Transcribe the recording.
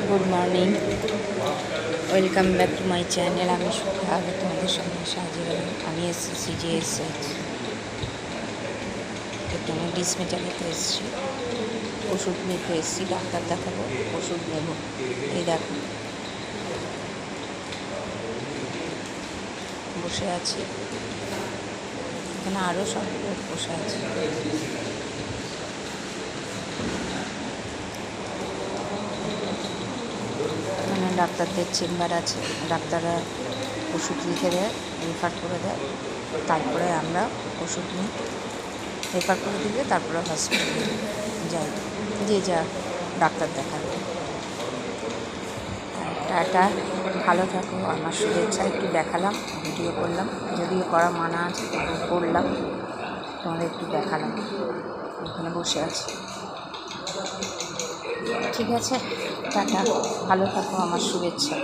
Good morning, welcome back to my channel. আমি আগে তোমাদের সঙ্গে সাহায্য আমি এসেছি সিজিএসএইচ একটু আমি ডিসমেটালিতে এসেছি, ওষুধ নিতে এসেছি, ডাক্তার দেখাবো, ওষুধ নেব। এই দেখো বসে আছি, এখানে আরও সব লোক বসে আছে। এখানে ডাক্তারদের চেম্বার আছে, ডাক্তাররা ওষুধ লিখে দেয়, রেফার করে দেয়, তারপরে আমরা ওষুধ নিই, রেফার করে দিলে তারপরে হসপিটালে যাই, যে যা ডাক্তার দেখাবে। টাটা, ভালো থাকো। আমার শুভেচ্ছা একটু দেখালাম, ভিডিও করলাম, যদিও করা মানা আছে তবু করলাম, তোমাদের একটু দেখালাম। এখানে বসে আছি, ঠিক আছে, টাটা, ভালো থাকো, আমার শুভেচ্ছা।